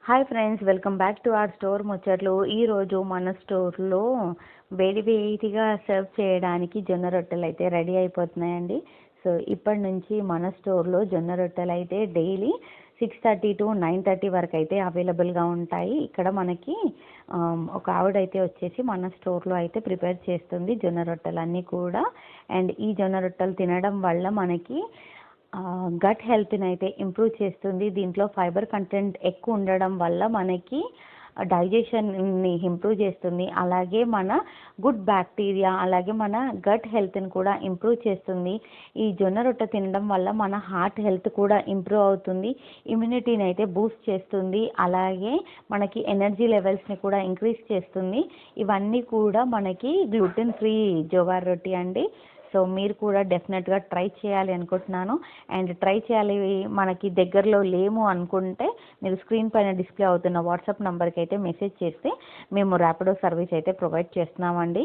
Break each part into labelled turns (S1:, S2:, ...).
S1: Hi friends, welcome back to our store ముచ్చట్లు. ఈరోజు మన స్టోర్లో వేడి వేడిగా సర్వ్ చేయడానికి జొన్న రొట్టెలు అయితే రెడీ అయిపోతున్నాయండి. సో ఇప్పటి నుంచి మన స్టోర్లో జొన్న రొట్టెలు అయితే డైలీ 6:30 to 9:30 వరకు అయితే అవైలబుల్గా ఉంటాయి. ఇక్కడ మనకి ఒక ఆవిడైతే వచ్చేసి మన స్టోర్లో అయితే ప్రిపేర్ చేస్తుంది జొన్న రొట్టెలన్నీ కూడా. అండ్ ఈ జొన్న రొట్టెలు తినడం వల్ల మనకి గట్ హెల్త్ని అయితే ఇంప్రూవ్ చేస్తుంది. దీంట్లో ఫైబర్ కంటెంట్ ఎక్కువ ఉండడం వల్ల మనకి డైజెషన్ని ఇంప్రూవ్ చేస్తుంది. అలాగే మన గుడ్ బ్యాక్టీరియా, అలాగే మన గట్ హెల్త్ని కూడా ఇంప్రూవ్ చేస్తుంది. ఈ జొన్న రొట్టె తినడం వల్ల మన హార్ట్ హెల్త్ కూడా ఇంప్రూవ్ అవుతుంది. ఇమ్యూనిటీని అయితే బూస్ట్ చేస్తుంది. అలాగే మనకి ఎనర్జీ లెవెల్స్ని కూడా ఇంక్రీజ్ చేస్తుంది. ఇవన్నీ కూడా మనకి గ్లూటెన్ ఫ్రీ జోవార్ రొట్టి అండి. సో మీరు కూడా డెఫినెట్గా ట్రై చేయాలి అనుకుంటున్నాను. అండ్ ట్రై చేయాలి మనకి దగ్గరలో లేము అనుకుంటే మీరు స్క్రీన్ పైన డిస్ప్లే అవుతున్న వాట్సాప్ నెంబర్కి అయితే మెసేజ్ చేస్తే మేము ర్యాపిడో సర్వీస్ అయితే ప్రొవైడ్ చేస్తున్నామండి.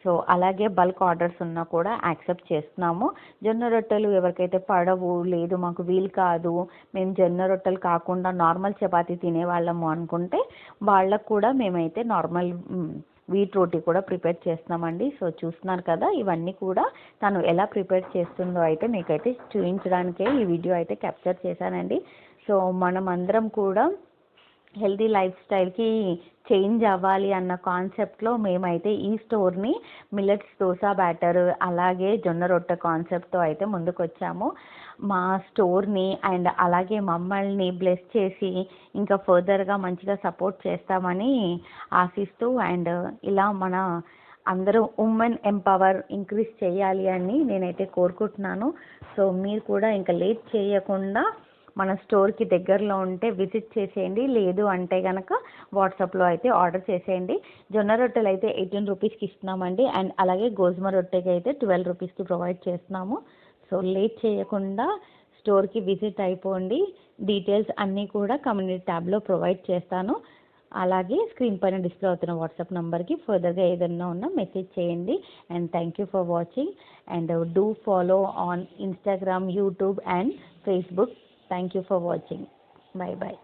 S1: సో అలాగే బల్క్ ఆర్డర్స్ ఉన్నా కూడా యాక్సెప్ట్ చేస్తున్నాము. జొన్న రొట్టెలు ఎవరికైతే పడవు, లేదు మాకు వీలు కాదు, మేము జొన్న రొట్టెలు కాకుండా నార్మల్ చపాతీ తినేవాళ్ళము అనుకుంటే వాళ్ళకు కూడా మేమైతే నార్మల్ వీట్ రోటీ కూడా ప్రిపేర్ చేస్తున్నామండి. సో చూస్తున్నారు కదా, ఇవన్నీ కూడా తను ఎలా ప్రిపేర్ చేస్తుందో అయితే మీకైతే చూపించడానికే ఈ వీడియో అయితే క్యాప్చర్ చేశానండి. సో మనం అందరం కూడా హెల్తీ లైఫ్ స్టైల్కి చేంజ్ అవ్వాలి అన్న కాన్సెప్ట్లో మేమైతే ఈ స్టోర్ని మిల్లెట్స్ దోసా బ్యాటర్ అలాగే జొన్న రొట్టె కాన్సెప్ట్తో అయితే ముందుకు వచ్చాము. మా స్టోర్ని అండ్ అలాగే మమ్మల్ని బ్లెస్ చేసి ఇంకా ఫర్దర్గా మంచిగా సపోర్ట్ చేస్తామని ఆశిస్తూ, అండ్ ఇలా మన అందరూ ఉమెన్ ఎంపవర్ ఇంక్రీజ్ చేయాలి అని నేనైతే కోరుకుంటున్నాను. సో మీరు కూడా ఇంకా లేట్ చేయకుండా మన స్టోర్కి దగ్గరలో ఉంటే విజిట్ చేసేయండి. లేదు అంటే కనుక వాట్సాప్లో అయితే ఆర్డర్ చేసేయండి. జొన్న రొట్టెలు అయితే 18 రూపీస్కి ఇస్తున్నామండి. అండ్ అలాగే గోధుమ రొట్టెకి అయితే 12 రూపీస్కి ప్రొవైడ్ చేస్తున్నాము. సో లేట్ చేయకుండా స్టోర్కి విజిట్ అయిపోండి. డీటెయిల్స్ అన్నీ కూడా కమ్యూనిటీ ట్యాబ్లో ప్రొవైడ్ చేస్తాను. అలాగే స్క్రీన్ పైన డిస్ప్లే అవుతున్న వాట్సాప్ నెంబర్కి ఫర్దర్గా ఏదైనా ఉన్నా మెసేజ్ చేయండి. And thank you for watching. And do follow on Instagram, YouTube and Facebook. Thank you for watching. Bye bye.